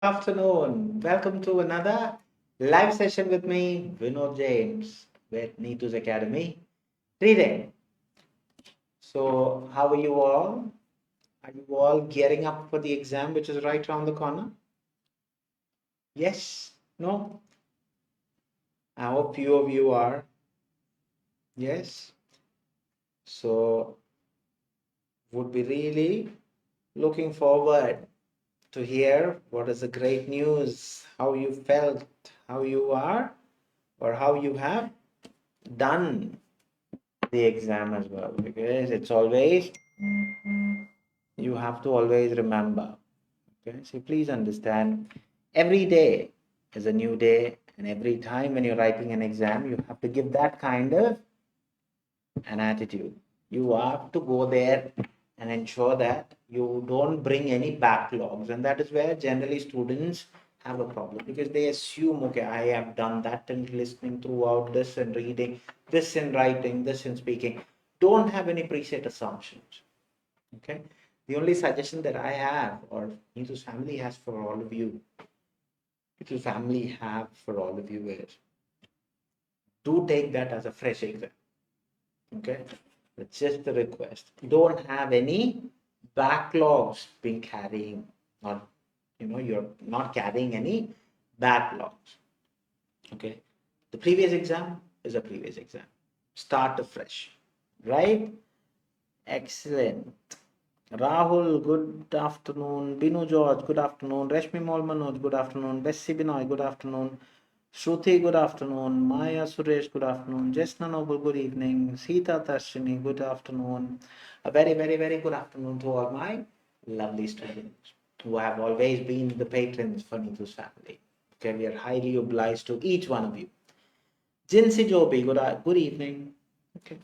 Afternoon. Welcome to another live session with me, Vinod James, with Neethu's Academy reading. So, how are you all? Are you all gearing up for the exam, which is right around the corner? Yes? No? I hope few of you are. Yes? So, would be really looking forward to hear what is the great news, how you felt, how you are, or how you have done the exam as well, because it's always, you have to always remember. Okay, so please understand, every day is a new day, and every time when you're writing an exam, you have to give that kind of an attitude. You have to go there and ensure that you don't bring any backlogs, and that is where generally students have a problem, because they assume, okay, I have done that in listening throughout, this in reading, this in writing, this in speaking. Don't have any preset assumptions. Okay, the only suggestion that I have, or Neethu's family has for all of you, Neethu's family have for all of you, is do take that as a fresh exam. Okay, it's just a request. Don't have any backlogs being carrying, or you're not carrying any backlogs. Okay, the previous exam is a previous exam. Start afresh, right? Excellent. Rahul, good afternoon. Binu George, good afternoon. Rashmi Mol Manoj, good afternoon. Bessie Binoy, good afternoon. Shruti, good afternoon. Maya Suresh, good afternoon. Jesna Noble, good evening. Sita Tashini, good afternoon. A very, very, very good afternoon to all my lovely students who have always been the patrons for Neethu's family. Okay, we are highly obliged to each one of you. Jinsi Jobi, good evening. Okay.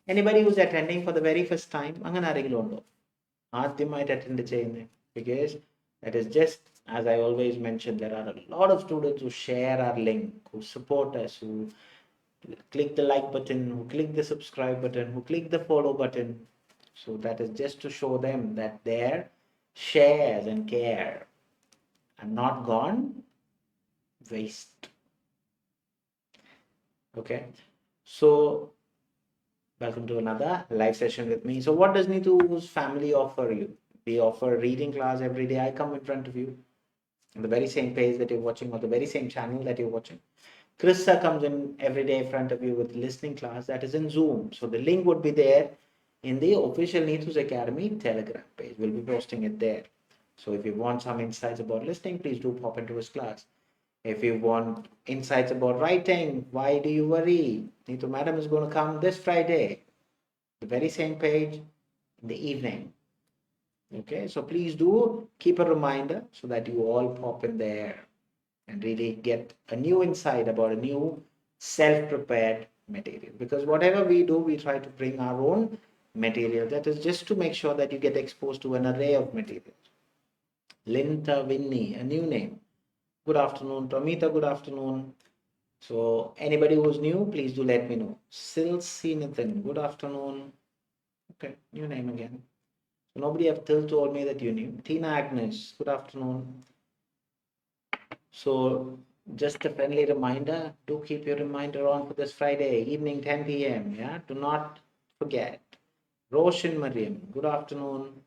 Anybody who's attending for the very first time, അങ്ങനെ ആരെങ്കിലും ഉണ്ടോ? ആദ്യമായിട്ട് attend ചെയ്യുന്നത്, because that is just, as I always mention, there are a lot of students who share our link, who support us, who click the like button, who click the subscribe button, who click the follow button. So that is just to show them that their shares and care are not gone waste. Okay, so welcome to another live session with me. So what does Neethu's family offer you? We offer reading class every day. I come in front of you on the very same page that you're watching, or the very same channel that you're watching. Krista comes in every day in front of you with listening class that is in Zoom. So the link would be there in the official Neethu's Academy Telegram page. We'll be posting it there. So if you want some insights about listening, please do pop into his class. If you want insights about writing, why do you worry? Neethu madam is going to come this Friday, the very same page in the evening. Okay, so please do keep a reminder so that you all pop in there and really get a new insight about a new self-prepared material. Because whatever we do, we try to bring our own material. That is just to make sure that you get exposed to an array of materials. Linta Winnie, a new name. Good afternoon. Tomita, good afternoon. So anybody who's new, please do let me know. Silsi Nathan, good afternoon. Okay, new name again. So nobody have till told me that you knew. Tina Agnes, good afternoon. So just a friendly reminder, do keep your reminder on for this Friday evening, 10 p.m. Yeah, do not forget. Roshan Mariam, good afternoon.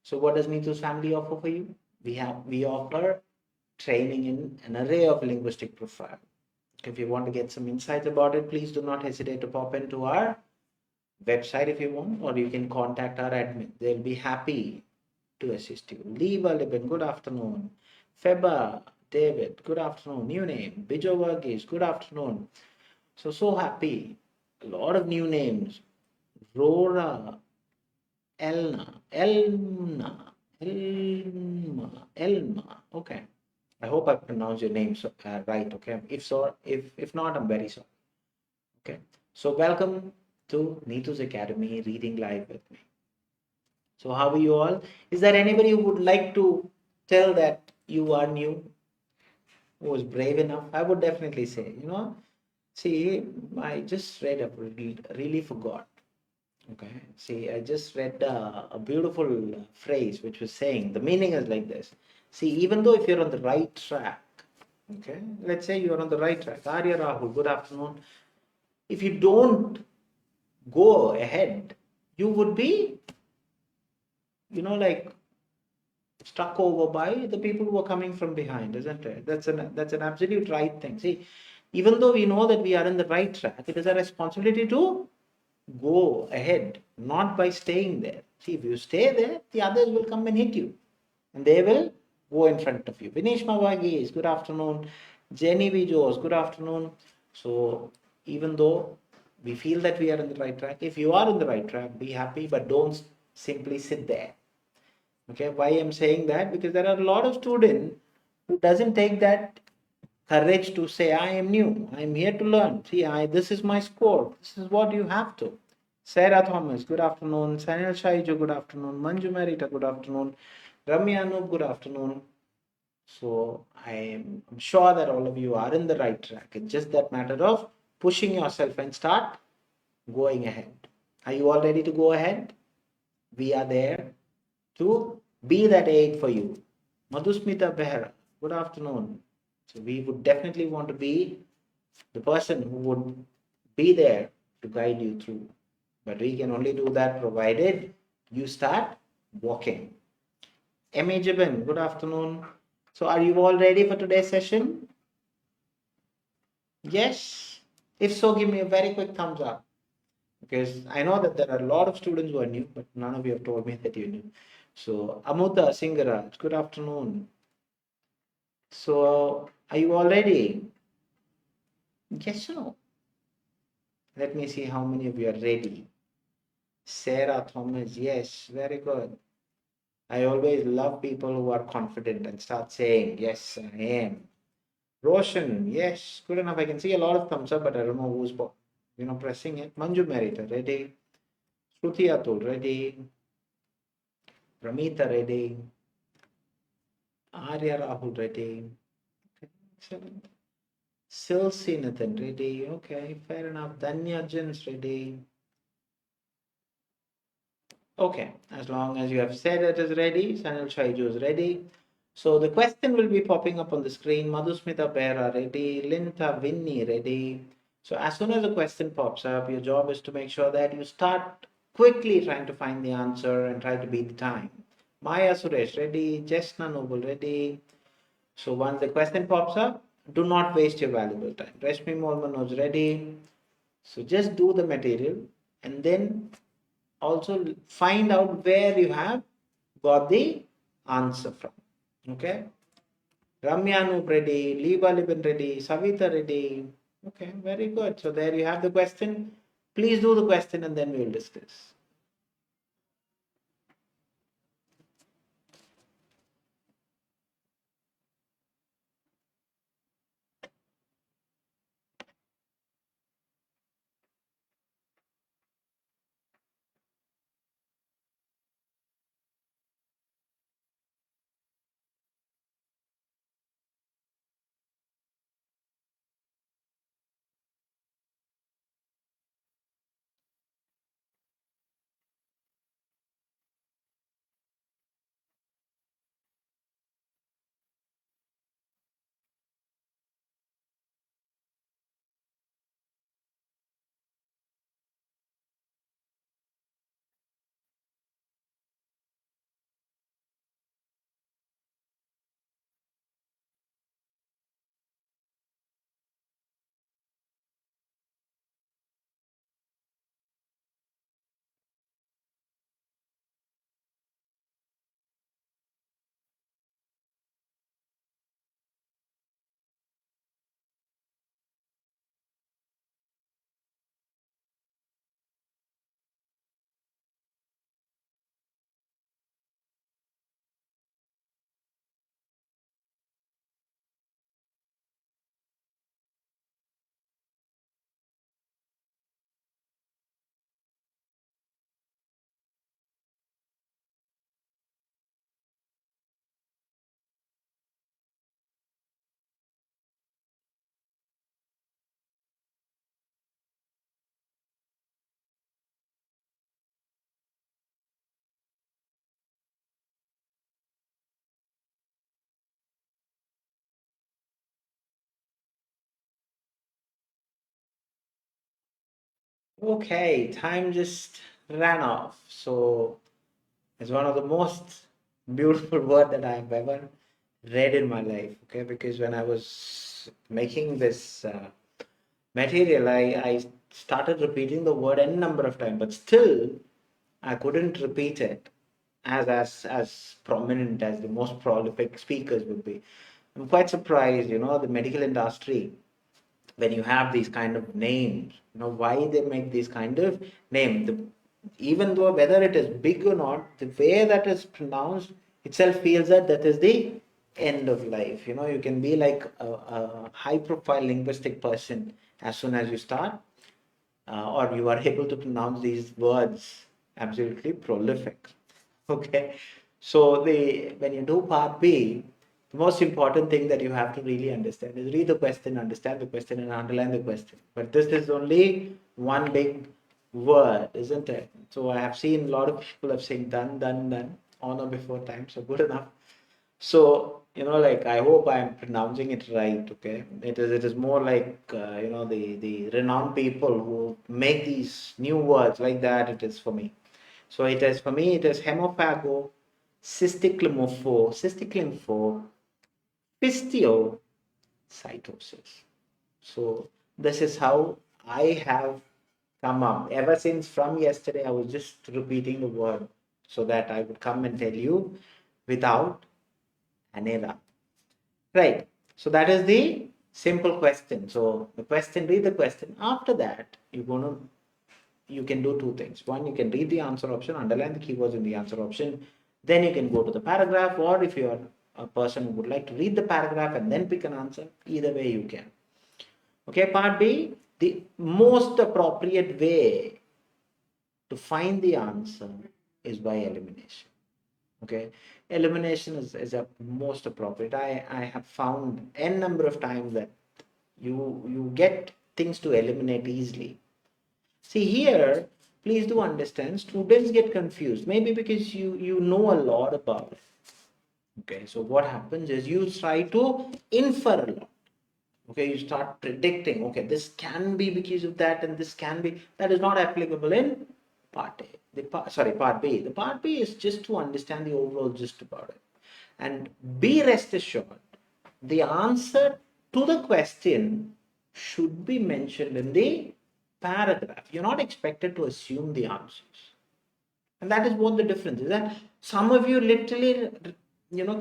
So what does Neethu's family offer for you? We offer training in an array of linguistic profile. If you want to get some insights about it, please do not hesitate to pop into our website if you want, or you can contact our admin. They'll be happy to assist you. Leva Libin, good afternoon. Feba David, good afternoon. New name. Bijo Varghese, good afternoon. So happy. A lot of new names. Rora, Elma. Okay. I hope I pronounced your name right. Okay. If not, I'm very sorry. Okay. So welcome to Neethu's Academy Reading Live with me. So how are you all? Is there anybody who would like to tell that you are new, who was brave enough? I would definitely say, see, I just read a really forgot. Okay, see, I just read a beautiful phrase which was saying, the meaning is like this. See, even though if you're on the right track, okay, let's say you're on the right track. Arya Rahul, good afternoon. If you don't go ahead, you would be, like struck over by the people who are coming from behind, isn't it? That's an absolute right thing. See, even though we know that we are in the right track, it is our responsibility to go ahead, not by staying there. See, if you stay there, the others will come and hit you, and they will go in front of you. Vinesh Mavagis, good afternoon. Jenny Vijos, good afternoon. So, even though we feel that we are in the right track, if you are in the right track, be happy, but don't simply sit there. Okay, why I'm saying that? Because there are a lot of students who doesn't take that courage to say, I am new, I am here to learn. See, this is my score. This is what you have to. Sarah Thomas, good afternoon. Sanil Shaiju, good afternoon. Manju Marita, good afternoon. Ramya Anup, good afternoon. So I'm sure that all of you are in the right track. It's just that matter of pushing yourself and start going ahead. Are you all ready to go ahead? We are there to be that aid for you. Madhusmita Behra, good afternoon. So we would definitely want to be the person who would be there to guide you through. But we can only do that provided you start walking. M.A. Jibin, good afternoon. So are you all ready for today's session? Yes? If so, give me a very quick thumbs up. Because I know that there are a lot of students who are new, but none of you have told me that you knew. So Amuta Singaraj, good afternoon. So are you all ready? Yes or no? Let me see how many of you are ready. Sarah Thomas, yes, very good. I always love people who are confident and start saying, yes, I am. Roshan, yes, good enough. I can see a lot of thumbs up, but I don't know who's pressing it. Manju Merita, ready. Shruti Atul, ready. Ramita, ready. Arya Rahul, ready. Okay, excellent. Silsi Nathan, ready. Okay, fair enough. Danya Jins, ready. Okay, as long as you have said it is ready, Sanil Shaiju is ready. So the question will be popping up on the screen. Madhusmita Behra ready, Linta Vinny ready. So as soon as the question pops up, your job is to make sure that you start quickly trying to find the answer and try to beat the time. Maya Suresh ready, Jesna Noble ready. So once the question pops up, do not waste your valuable time. Rashmi Molman was ready. So just do the material and then also find out where you have got the answer from. Okay. Ramyanu ready, Liba Libin ready, Savita ready. Okay, very good. So there you have the question. Please do the question and then we will discuss. Okay, time just ran off. So it's one of the most beautiful word that I've ever read in my life. Okay, because when I was making this material, I started repeating the word n number of times, but still I couldn't repeat it as prominent as the most prolific speakers would be. I'm quite surprised, the medical industry, when you have these kind of names, why they make these kind of name. Even though whether it is big or not, the way that is pronounced itself feels that that is the end of life. You can be like a high profile linguistic person as soon as you start, or you are able to pronounce these words absolutely prolific. Okay, so the when you do part B, the most important thing that you have to really understand is read the question, understand the question, and underline the question. But this is only one big word, isn't it? So I have seen a lot of people have saying done, done, done on or before time, so good enough. So, like I hope I'm pronouncing it right, okay? It is more like the renowned people who make these new words like that, it is for me. So it is for me, it is hemophago, cystic lympho, histiocytosis. So this is how I have come up. Ever since from yesterday, I was just repeating the word so that I would come and tell you without an error. Right. So that is the simple question. So the question, read the question. After that, you can do two things. One, you can read the answer option, underline the keywords in the answer option. Then you can go to the paragraph, or if you are a person who would like to read the paragraph and then pick an answer, either way you can. Okay, part B, the most appropriate way to find the answer is by elimination. Okay, elimination is a most appropriate. I have found n number of times that you get things to eliminate easily. See here, please do understand, students get confused, maybe because you know a lot about it. Okay, so what happens is you try to infer a lot. Okay, you start predicting, okay, this can be because of that, and this can be, that is not applicable in part A. Part B. The part B is just to understand the overall gist about it. And be rest assured, the answer to the question should be mentioned in the paragraph. You're not expected to assume the answers. And that is what the difference is. And some of you literally,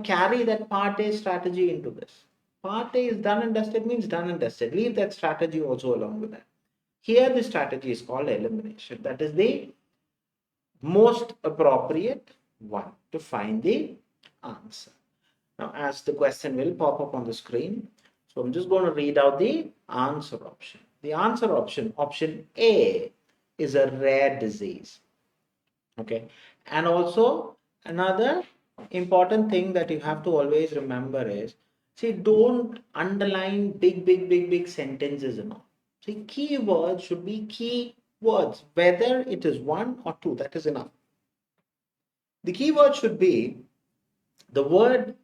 carry that part A strategy into this. Part A is done and dusted means done and dusted. Leave that strategy also along with that. Here, the strategy is called elimination. That is the most appropriate one to find the answer. Now, as the question will pop up on the screen, so I'm just going to read out the answer option. The answer option, option A, is a rare disease. Okay, and also another important thing that you have to always remember is, see, don't underline big sentences and all. See, keywords should be key words, whether it is one or two, that is enough. The keyword should be the word.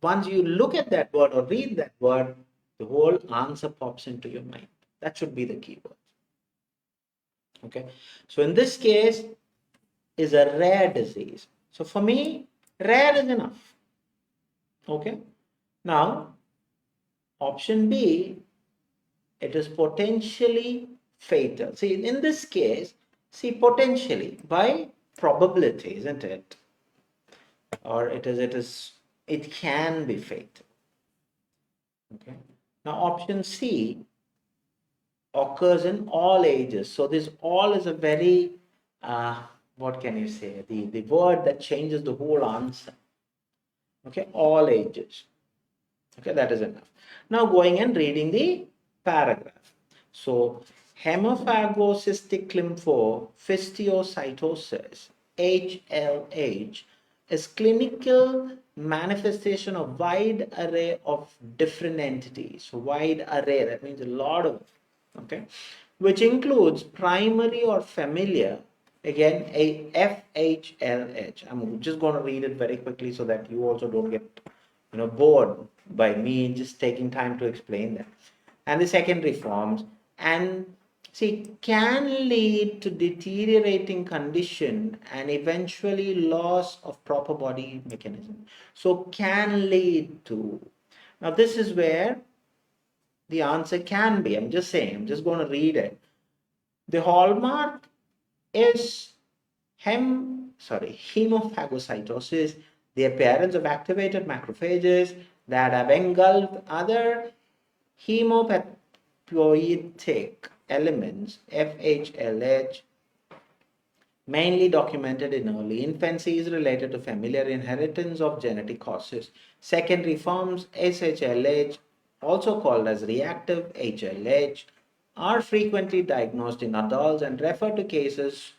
Once you look at that word or read that word, the whole answer pops into your mind. That should be the keyword. Okay, so in this case is a rare disease. So for me, rare is enough. Okay, now option B, it is potentially fatal. See, in this case, see, potentially by probability, isn't it? Or it can be fatal. Okay, now option C occurs in all ages. So this all is a very, what can you say, the word that changes the whole answer. Okay, all ages. Okay, that is enough. Now going and reading the paragraph. So hemophagocytic lymphohistiocytosis, HLH, is clinical manifestation of wide array of different entities. So wide array, that means a lot of, okay, which includes primary or familiar, again, a FHLH. I'm just going to read it very quickly so that you also don't get bored by me just taking time to explain that. And the secondary forms and See, can lead to deteriorating condition and eventually loss of proper body mechanism. So can lead to. Now this is where the answer can be. I'm just saying, I'm just going to read it. The hallmark is hemophagocytosis, the appearance of activated macrophages that have engulfed other hematopoietic elements, FHLH, mainly documented in early infancy, is related to familiar inheritance of genetic causes. Secondary forms, SHLH, also called as reactive HLH, are frequently diagnosed in adults and refer to cases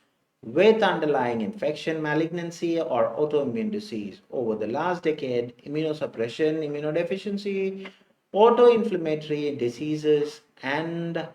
with underlying infection, malignancy, or autoimmune disease. Over the last decade, immunosuppression, immunodeficiency, autoinflammatory diseases, and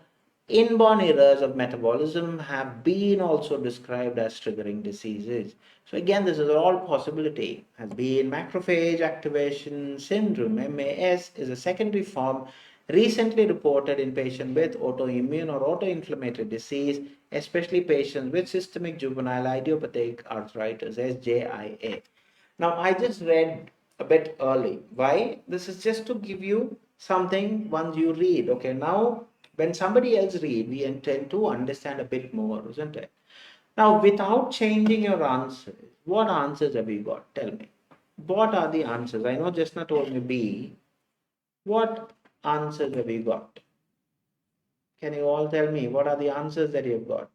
inborn errors of metabolism have been also described as triggering diseases. So again, this is all possibility. Has been macrophage activation syndrome, MAS, is a secondary form recently reported in patients with autoimmune or autoinflammatory disease, especially patients with systemic juvenile idiopathic arthritis, SJIA. Now, I just read a bit early. Why? This is just to give you something once you read. Okay, now when somebody else read, we intend to understand a bit more, isn't it? Now, without changing your answers, what answers have you got? Tell me. What are the answers? I know just now told me B. What answers have you got? Can you all tell me what are the answers that you've got?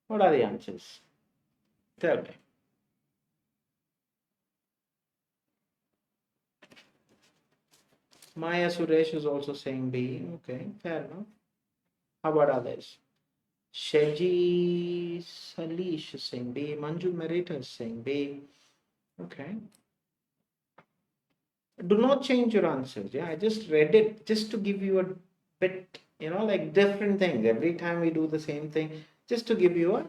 What are the answers? Tell me. Maya Suresh is also saying B. Okay, fair enough. How about others? Sheji Salish is saying B. Manju Merita is saying B. Okay. Do not change your answers. Yeah, I just read it just to give you a bit, like different things. Every time we do the same thing, just to give you a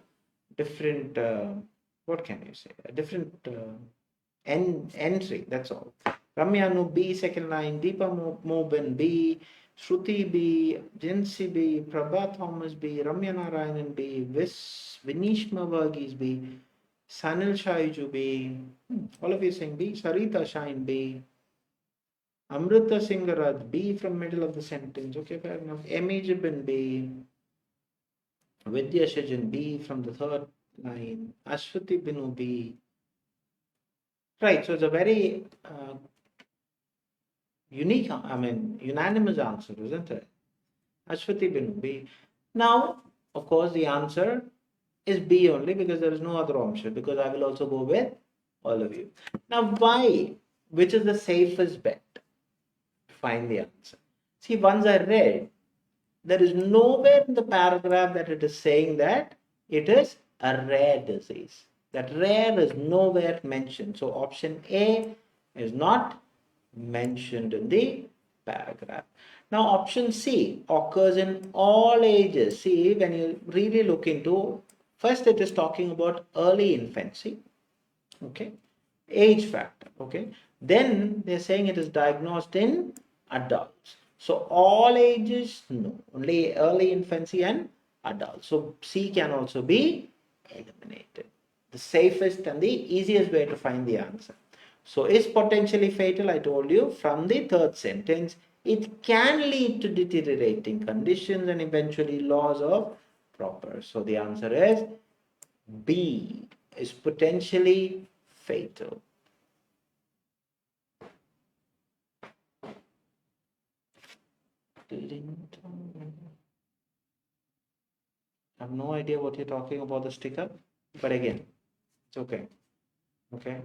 different, what can you say? A different entry. That's all. Ramya no B, second line. Deepa Mobin B. Shruti B, Jinsi B, Prabha Thomas B, Ramya Narayanan B, Vinishma Varghese B, Sanil Shaiju B, all of you saying B, Sarita Shine B, Amrita Singharaj B from middle of the sentence, okay, fair enough. Emi Jibin B, Vidya Shajan B from the third line, Ashwati Binu B. Right, so it's a very unanimous answer, isn't it? Ashwati Binu B. Now, of course, the answer is B only because there is no other option, because I will also go with all of you. Now, why? Which is the safest bet to find the answer? See, once I read, there is nowhere in the paragraph that it is saying that it is a rare disease. That rare is nowhere mentioned. So option A is not mentioned in the paragraph. Now option C occurs in all ages. See, when you really look into, first it is talking about early infancy, okay, age factor, okay, then they're saying it is diagnosed in adults. So all ages, no, only early infancy and adults. So C can also be eliminated. The safest and the easiest way to find the answer. So is potentially fatal, I told you from the third sentence, it can lead to deteriorating conditions and eventually loss of proper. So the answer is B, is potentially fatal. I have no idea what you're talking about the sticker, but again, it's okay. Okay.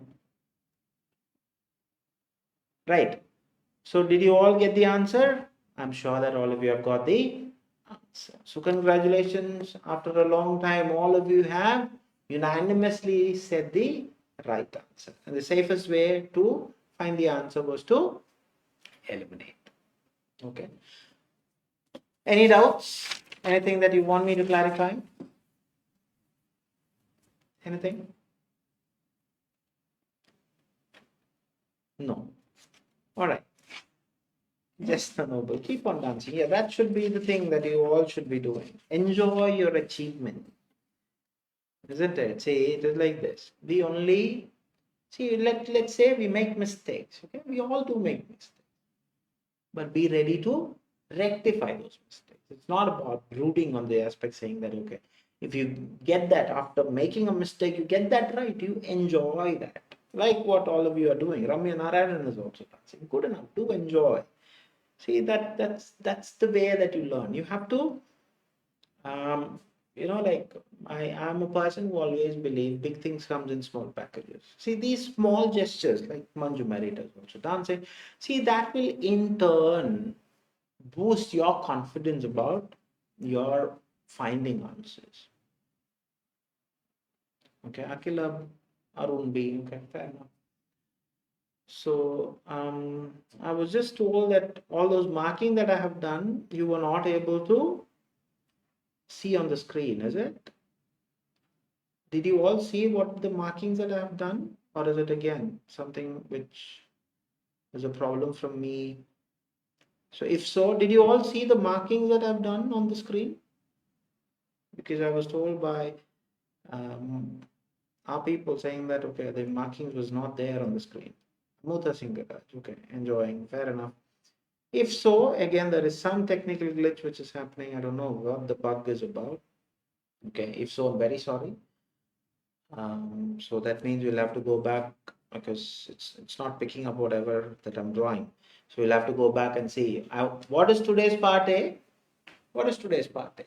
Right. So did you all get the answer? I'm sure that all of you have got the answer. So congratulations. After a long time, all of you have unanimously said the right answer. And the safest way to find the answer was to eliminate. Okay. Any doubts? Anything that you want me to clarify? Anything? No. All right. Just a noble. Keep on dancing. Yeah, that should be the thing that you all should be doing. Enjoy your achievement. Isn't it? See, it is like this. We only see, let's say we make mistakes. Okay, we all do make mistakes. But be ready to rectify those mistakes. It's not about brooding on the aspect saying that, okay, if you get that after making a mistake, you get that right, you enjoy that. Like what all of you are doing. Ramya Narayanan is also dancing. Good enough. Do enjoy. See that's the way that you learn. You have to um, like I am a person who always believe big things comes in small packages. See these small gestures like Manju Marita's also dancing. See that will in turn boost your confidence about your finding answers. Okay, Akila Arun B. Okay, fair enough. So I was just told that all those marking that I have done, you were not able to see on the screen, is it? Did you all see what the markings that I have done? Or is it again something which is a problem from me? So if so, did you all see the markings that I've done on the screen? Because I was told by um, our people saying that, okay, the markings was not there on the screen. Mutha Singaraj, okay, enjoying, fair enough. If so, again, there is some technical glitch which is happening. I don't know what the bug is about. Okay, if so, I'm very sorry. So that means we'll have to go back because it's not picking up whatever that I'm drawing. So we'll have to go back and see. What is today's part A? What is today's part A?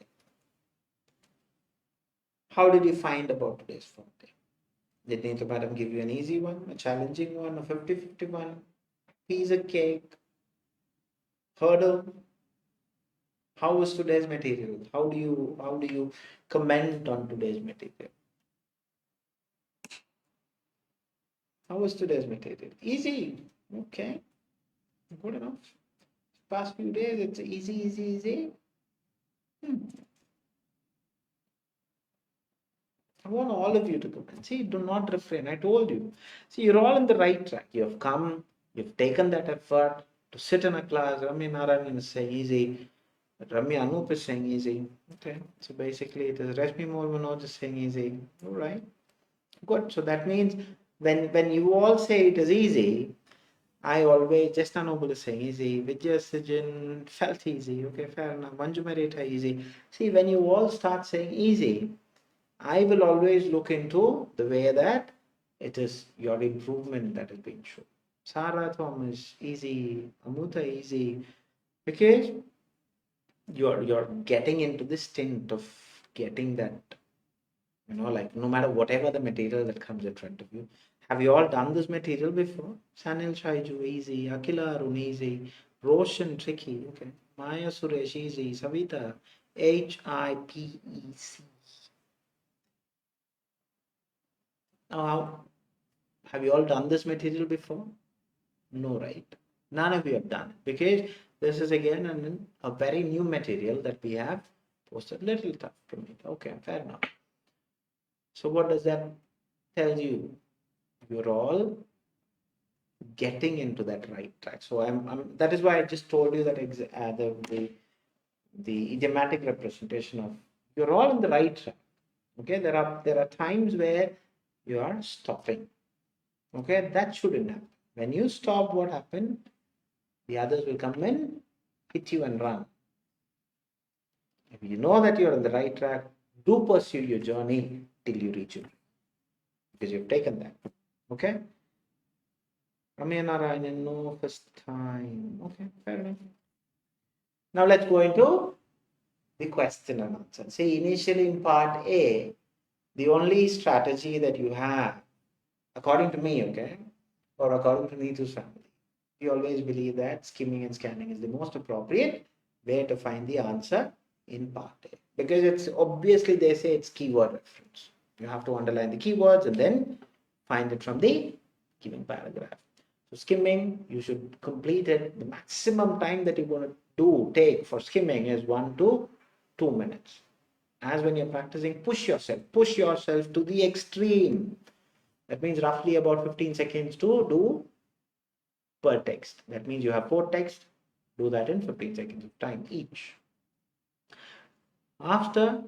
How did you find about today's part A? Did Neethu madam give you an easy one, a challenging one, a 50-50 one, piece of cake, hurdle? How was today's material? How do you comment on today's material? How was today's material? Easy. Okay. Good enough. Past few days, it's easy, easy, easy. I want all of you to come and see, do not refrain. I told you. See, you're all on the right track. You have come, you've taken that effort to sit in a class. Ramya Narayanan is saying easy. Ramya Anup is saying easy. Okay. So basically, it is Rashmi Moul Manoj is saying easy. All right. Good. So that means when you all say it is easy, I always just Noble is saying easy. Vijay Sijan felt easy. Okay, fair enough. Manju Marita easy. See, when you all start saying easy, I will always look into the way that it is your improvement that is being shown. Sarah Thomas easy, Amuta easy, because you're getting into this stint of getting that, like no matter whatever the material that comes in front of you. Have you all done this material before? Sanil Shaiju easy, Akila Arun easy, Roshan tricky, okay. Maya Suresh easy, Savita HIPEC. Now, have you all done this material before? No, right? None of you have done it because this is again a very new material that we have posted. Little tough to make. Okay, fair enough. So what does that tell you? You're all getting into that right track. So that is why I just told you that the idiomatic representation of you're all on the right track. Okay, there are times where you are stopping. Okay, that shouldn't happen. When you stop, what happened? The others will come in, hit you and run. If you know that you're on the right track, do pursue your journey till you reach it. Because you've taken that. Okay? Ramya Narayanan, no first time. Okay, fair enough. Now let's go into the question and answer. See, initially in part A, the only strategy that you have, according to me, okay, or according to Neethu's family, we always believe that skimming and scanning is the most appropriate way to find the answer in part A. Because it's obviously they say it's keyword reference. You have to underline the keywords and then find it from the given paragraph. So skimming, you should complete it. The maximum time that you're going to take for skimming is 1 to 2 minutes. As when you're practicing, push yourself to the extreme. That means roughly about 15 seconds to do per text. That means you have 4 texts, Do that in 15 seconds of time each. After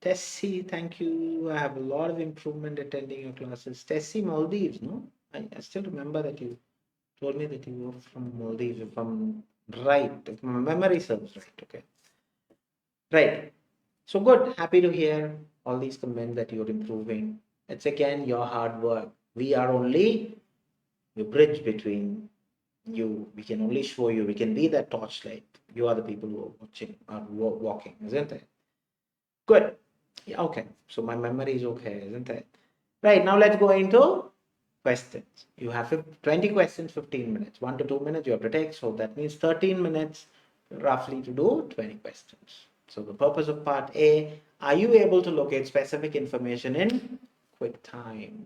Tessie, thank you. I have a lot of improvement attending your classes. Tessie, Maldives, no? I still remember that you told me that you were from Maldives, if I'm right. If my memory serves right, okay. Right. So good. Happy to hear all these comments that you're improving. It's again your hard work. We are only the bridge between you. We can only show you. We can be that torchlight. You are the people who are watching, are walking, isn't it? Good. Yeah, okay. So my memory is okay, isn't it? Right. Now let's go into questions. You have 20 questions, 15 minutes. 1 to 2 minutes you have to take. So that means 13 minutes roughly to do 20 questions. So the purpose of part A, are you able to locate specific information in quick time?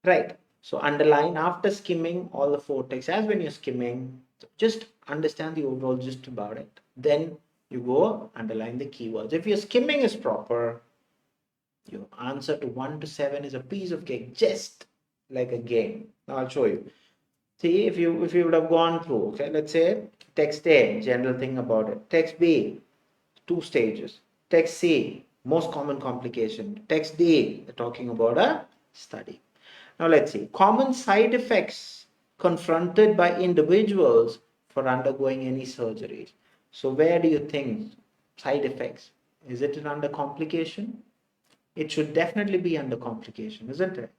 Right. So underline after skimming all the four texts. As when you're skimming, just understand the overall gist about it. Then you go underline the keywords. If your skimming is proper, your answer to 1 to 7 is a piece of cake, just like a game. Now I'll show you. See, if you would have gone through, okay, let's say text A, general thing about it. Text B, 2 stages. Text C, most common complication. Text D, they're talking about a study. Now let's see. Common side effects confronted by individuals for undergoing any surgeries. So where do you think side effects? Is it under complication? It should definitely be under complication, isn't it?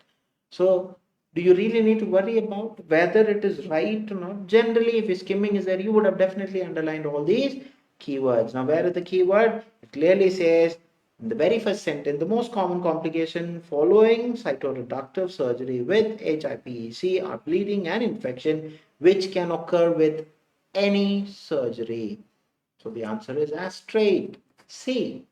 So do you really need to worry about whether it is right or not? Generally, if your skimming is there, you would have definitely underlined all these keywords. Now, where is the keyword? It clearly says in the very first sentence, the most common complication following cytoreductive surgery with HIPEC are bleeding and infection, which can occur with any surgery. So the answer is as straight C.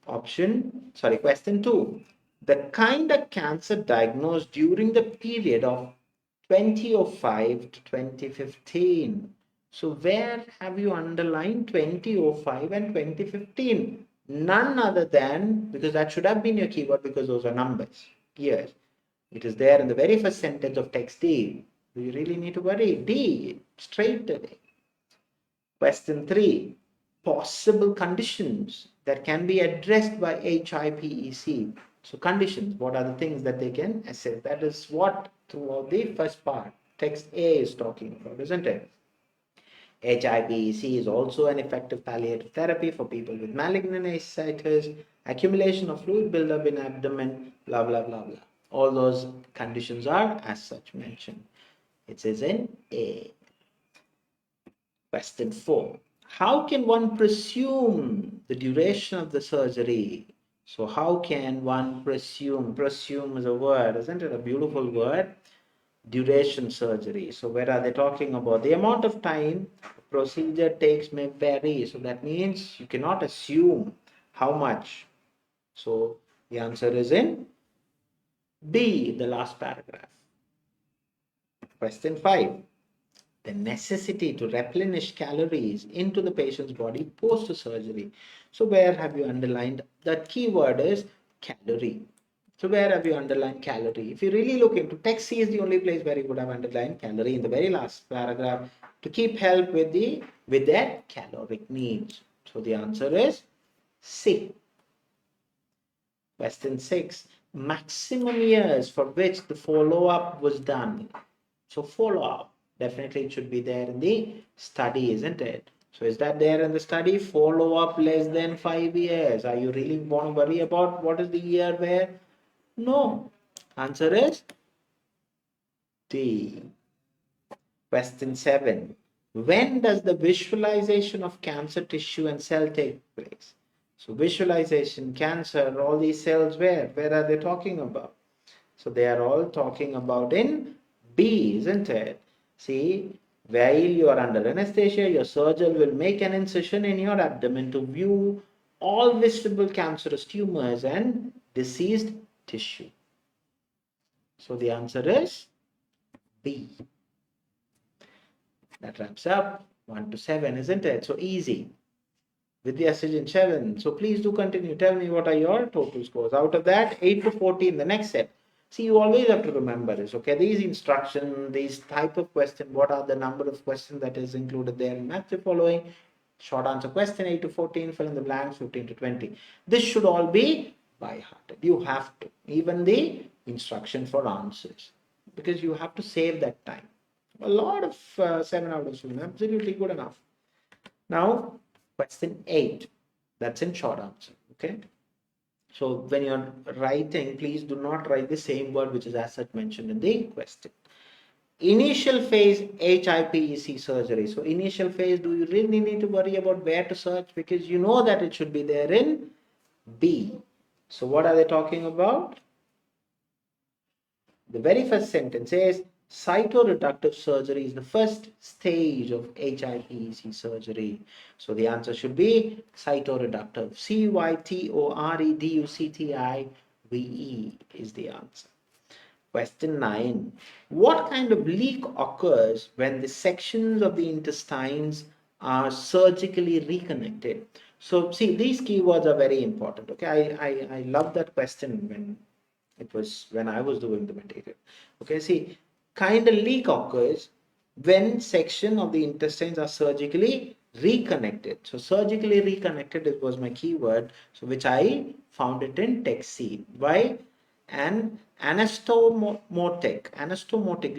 Question 2. The kind of cancer diagnosed during the period of 2005 to 2015. So where have you underlined 2005 and 2015? None other than, because that should have been your keyword because those are numbers. Yes, it is there in the very first sentence of text D. Do you really need to worry? D, straight away. Question 3. Possible conditions that can be addressed by HIPEC. So conditions, what are the things that they can assess? That is what throughout the first part, text A is talking about, isn't it? HIPEC is also an effective palliative therapy for people with malignant ascites, accumulation of fluid buildup in abdomen, blah, blah, blah, blah. All those conditions are as such mentioned. It says in A. Question 4. How can one presume the duration of the surgery? So how can one presume? Presume is a word, isn't it? A beautiful word. Duration surgery. So where are they talking about? The amount of time the procedure takes may vary. So that means you cannot assume how much. So the answer is in B, the last paragraph. Question 5. The necessity to replenish calories into the patient's body post surgery. So where have you underlined? That keyword is calorie. So where have you underlined calorie? If you really look into text C is the only place where you would have underlined calorie in the very last paragraph to keep help with their caloric needs. So the answer is C. Question 6. Maximum years for which the follow-up was done. So follow-up, definitely it should be there in the study, isn't it? So is that there in the study? Follow-up less than 5 years. Are you really want to worry about what is the year where? No. Answer is D. Question 7. When does the visualization of cancer tissue and cell take place? So visualization, cancer, all these cells where? Where are they talking about? So they are all talking about in B, isn't it? See, while you are under anesthesia, your surgeon will make an incision in your abdomen to view all visible cancerous tumors and diseased tissue. So the answer is B. That wraps up 1 to 7, isn't it? So easy. With the in 7. So please do continue. Tell me what are your total scores. Out of that, 8 to 14, the next set. See, you always have to remember this, okay? These instructions, these type of question, what are the number of questions that is included there in match the following? Short answer question 8 to 14, fill in the blanks 15 to 20. This should all be by hearted. You have to, even the instruction for answers, because you have to save that time. A lot of 7 out of 7, absolutely good enough. Now, question 8, that's in short answer, okay? So when you're writing, please do not write the same word which is as such mentioned in the question. Initial phase HIPEC surgery. So initial phase, do you really need to worry about where to search? Because you know that it should be there in B. So what are they talking about? The very first sentence says cytoreductive surgery is the first stage of HIPEC surgery. So the answer should be cytoreductive. CYTOREDUCTIVE is the answer. Question 9. What kind of leak occurs when the sections of the intestines are surgically reconnected? So see, these keywords are very important. Okay, I love that question when I was doing the material. Okay, see, kind of leak occurs when section of the intestines are surgically reconnected. So surgically reconnected, it was my keyword, so which I found it in text C. Why? An anastomotic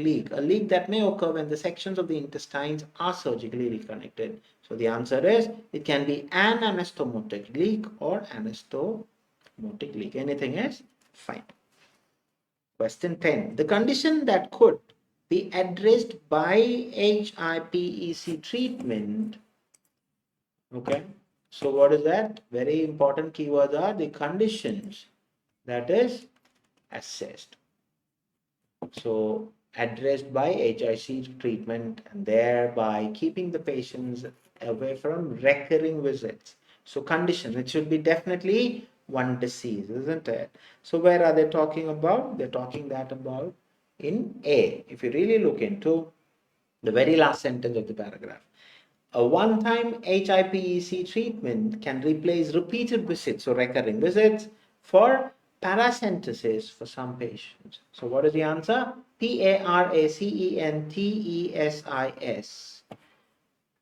leak, a leak that may occur when the sections of the intestines are surgically reconnected. So the answer is, it can be an anastomotic leak or anastomotic leak. Anything is fine. Question 10. The condition that could be addressed by HIPEC treatment. Okay. So what is that? Very important keywords are the conditions that is assessed. So addressed by HIC treatment, and thereby keeping the patients away from recurring visits. So conditions, it should be definitely one disease, isn't it? So where are they talking about? They're talking that about in A. If you really look into the very last sentence of the paragraph, a one-time HIPEC treatment can replace repeated visits or recurring visits for paracentesis for some patients. So what is the answer? PARACENTESIS.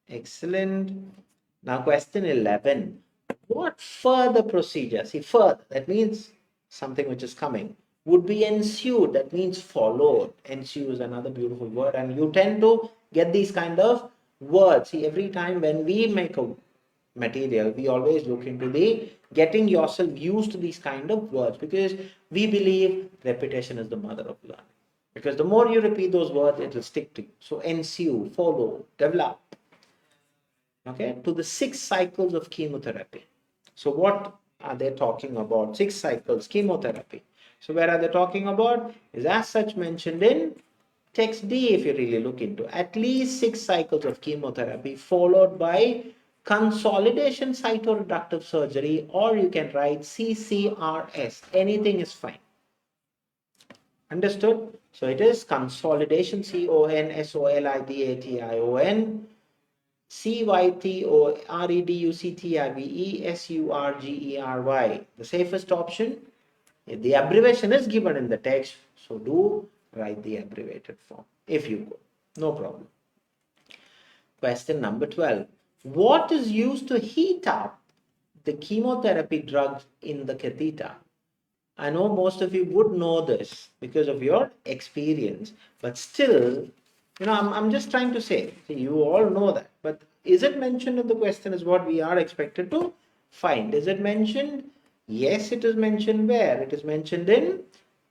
Excellent. Now question 11. What further procedure? See, further, that means something which is coming, would be ensued. That means followed. Ensue is another beautiful word, and you tend to get these kind of words. See, every time when we make a material, we always look into the getting yourself used to these kind of words, because we believe repetition is the mother of learning. Because the more you repeat those words, it will stick to you. So ensue, follow, develop. Okay, to the 6 cycles of chemotherapy. So what are they talking about? 6 cycles chemotherapy. So where are they talking about? Is as such mentioned in text D. If you really look into at least 6 cycles of chemotherapy followed by consolidation cytoreductive surgery, or you can write CCRS. Anything is fine. Understood? So it is consolidation, CONSOLIDATION, CYTOREDUCTIVESURGERY. The safest option. The abbreviation is given in the text, so do write the abbreviated form if you could. No problem. Question number 12. What is used to heat up the chemotherapy drugs in the catheter? I know most of you would know this because of your experience, but still, I'm just trying to say, you all know that, but is it mentioned in the question is what we are expected to find. Is it mentioned? Yes, it is mentioned where? It is mentioned in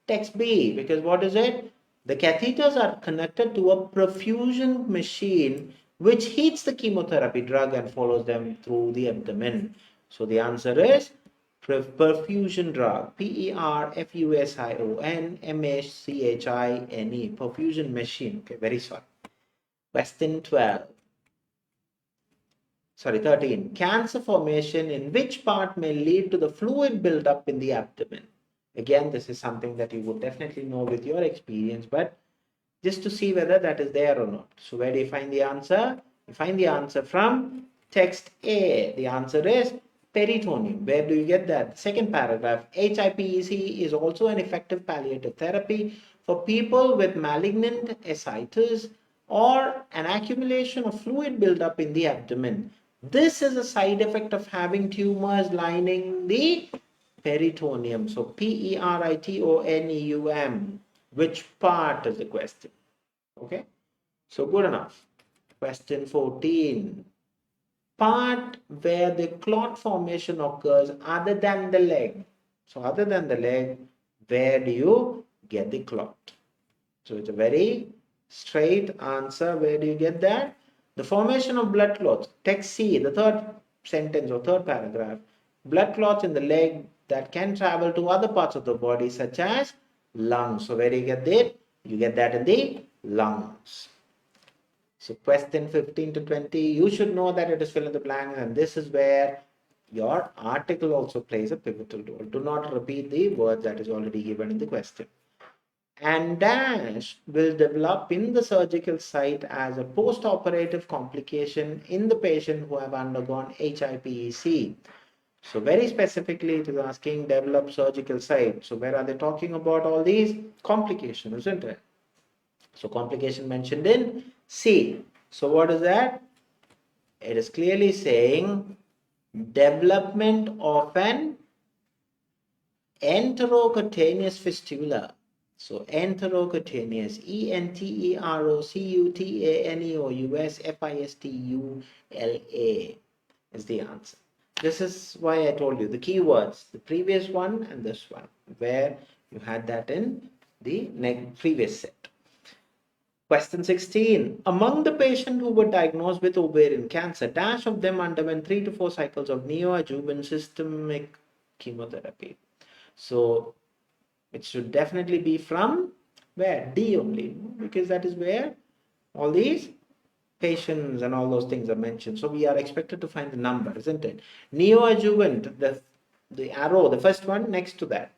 text B, because what is it? The catheters are connected to a perfusion machine which heats the chemotherapy drug and follows them through the abdomen. So the answer is perfusion drug, PERFUSION perfusion machine. Okay, very sorry. Question 13. Cancer formation in which part may lead to the fluid buildup in the abdomen? Again, this is something that you would definitely know with your experience, but just to see whether that is there or not. So where do you find the answer? You find the answer from text A. The answer is peritoneum. Where do you get that? Second paragraph. HIPEC is also an effective palliative therapy for people with malignant ascites or an accumulation of fluid buildup in the abdomen. This is a side effect of having tumors lining the peritoneum. So peritoneum. Which part is the question? Okay. So good enough. Question 14. Part where the clot formation occurs other than the leg. So other than the leg, where do you get the clot? So it's a very straight answer. Where do you get that? The formation of blood clots. Text C, the third sentence or third paragraph. Blood clots in the leg that can travel to other parts of the body such as lungs. So where do you get that? You get that in the lungs. So question 15 to 20, you should know that it is fill in the blanks, and this is where your article also plays a pivotal role. Do not repeat the word that is already given in the question. And dash will develop in the surgical site as a post-operative complication in the patient who have undergone HIPEC. So very specifically, it is asking develop surgical site. So where are they talking about all these complications, isn't it? So complication mentioned in C. So what is that? It is clearly saying development of an enterocutaneous fistula. So enterocutaneous, ENTEROCUTANEOUS is the answer. This is why I told you the keywords, the previous one and this one, where you had that in the previous set. Question 16. Among the patients who were diagnosed with ovarian cancer, dash of them underwent 3 to 4 cycles of neoadjuvant systemic chemotherapy. So it should definitely be from where? D only, because that is where all these patients and all those things are mentioned. So we are expected to find the number, isn't it? Neoadjuvant, the arrow, the first one next to that.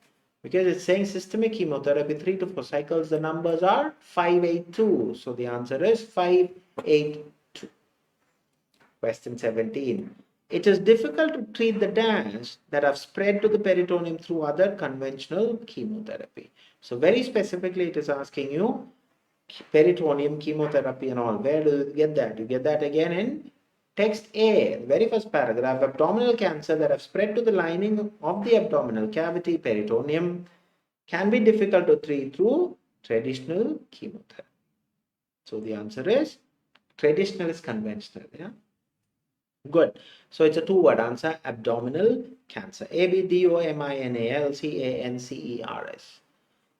Because it's saying systemic chemotherapy, 3 to 4 cycles, the numbers are 582. So the answer is 582. Question 17. It is difficult to treat the dash that have spread to the peritoneum through other conventional chemotherapy. So very specifically, it is asking you peritoneum chemotherapy and all. Where do you get that? You get that again in text A, the very first paragraph. Abdominal cancer that have spread to the lining of the abdominal cavity, peritoneum, can be difficult to treat through traditional chemotherapy. So the answer is traditional is conventional. Yeah. Good. So it's a two-word answer, abdominal cancer. ABDOMINALCANCERS.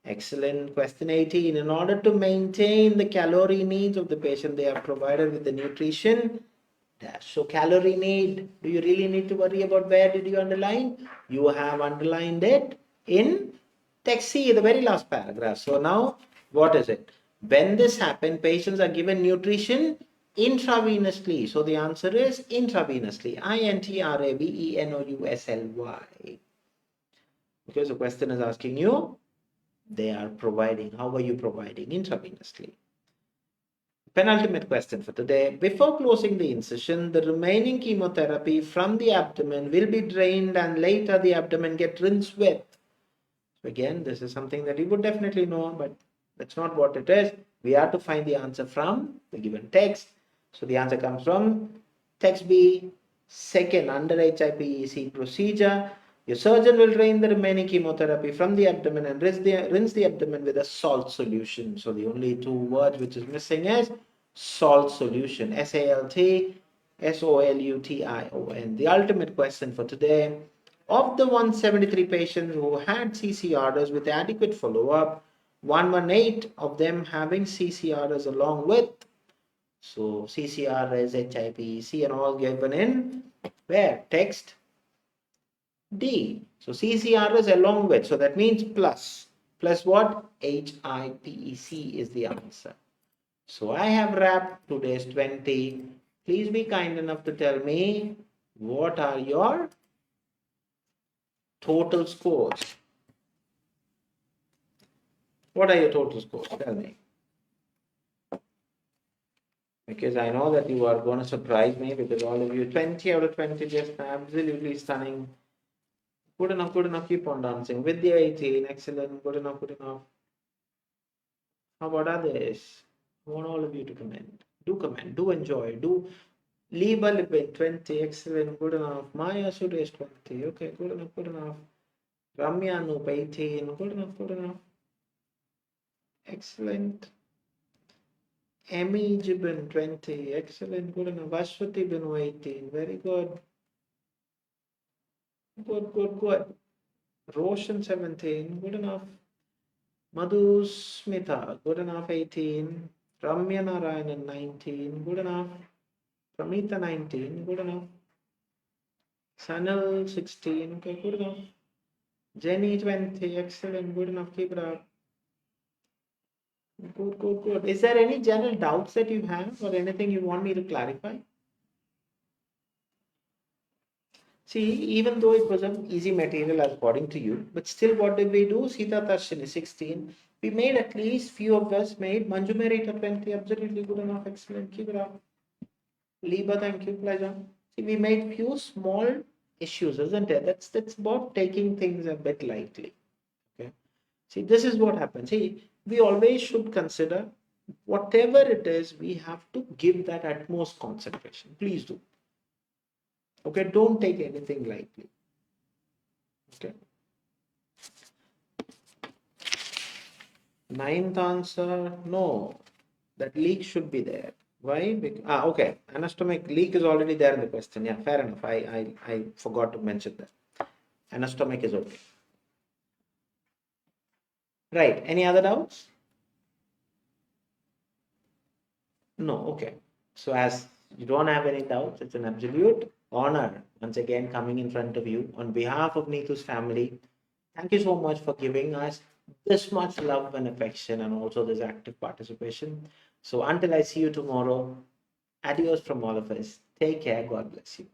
Excellent. Question 18. In order to maintain the calorie needs of the patient, they are provided with the nutrition dash. So calorie need, do you really need to worry about where did you underline? You have underlined it in text C, the very last paragraph. So now what is it? When this happens, patients are given nutrition intravenously. So the answer is intravenously. INTRAVENOUSLY. Because the question is asking you, they are providing. How are you providing intravenously? Penultimate question for today. Before closing the incision, the remaining chemotherapy from the abdomen will be drained and later the abdomen get rinsed with. So again, this is something that you would definitely know, but that's not what it is. We have to find the answer from the given text. So the answer comes from text B, second under HIPEC procedure. Your surgeon will drain the remaining chemotherapy from the abdomen and rinse the abdomen with a salt solution. So the only two words which is missing is salt solution. SALT, SOLUTION. The ultimate question for today. Of the 173 patients who had CCRs with adequate follow-up, 118 of them having CCRs along with. So CCRs, HIPEC and all given in where? Text D. So CCRs along with. So that means plus. Plus what? HIPEC is the answer. So I have wrapped today's 20. Please be kind enough to tell me what are your total scores. What are your total scores? Tell me. because I know that you are going to surprise me, because all of you 20 out of 20 just absolutely stunning. Good enough, good enough. Keep on dancing. With the 18, excellent, good enough, good enough. How about others? I want all of you to comment, do enjoy, do leave a little bit. 20, excellent, good enough. Maya Suresh 20, okay, good enough, good enough. Ramya Noop 18, good enough, good enough. Excellent. Emmy Jibin 20, excellent, good enough. Ashwati Binu 18, very good. Good, good, good. Roshan 17, good enough. Madhu Smita, good enough, 18. Ramya Narayanan 19, good enough. Pramita 19, good enough. Sanal 16, okay, good enough. Jenny 20, excellent, good enough, keep it up. Good, good, good. Is there any general doubts that you have or anything you want me to clarify? See, even though it was an easy material according to you, but still what did we do? Sita Tarshini 16. We made at least few of us made. Manju Merita 20, absolutely good enough, excellent, keep it up. Liba, thank you, pleasure. See, we made few small issues, isn't it? That's about taking things a bit lightly. Okay. See, this is what happens. See, we always should consider whatever it is, we have to give that utmost concentration. Please do. Okay, don't take anything lightly. Okay. Ninth answer, no. That leak should be there. Why? Okay. Anastomach leak is already there in the question. Yeah, fair enough. I forgot to mention that. Anastomach is okay. Right. Any other doubts? No. Okay. So as you don't have any doubts, it's an absolute honor once again coming in front of you on behalf of Neethu's family. Thank you so much for giving us this much love and affection and also this active participation. So until I see you tomorrow, adios from all of us. Take care. God bless you.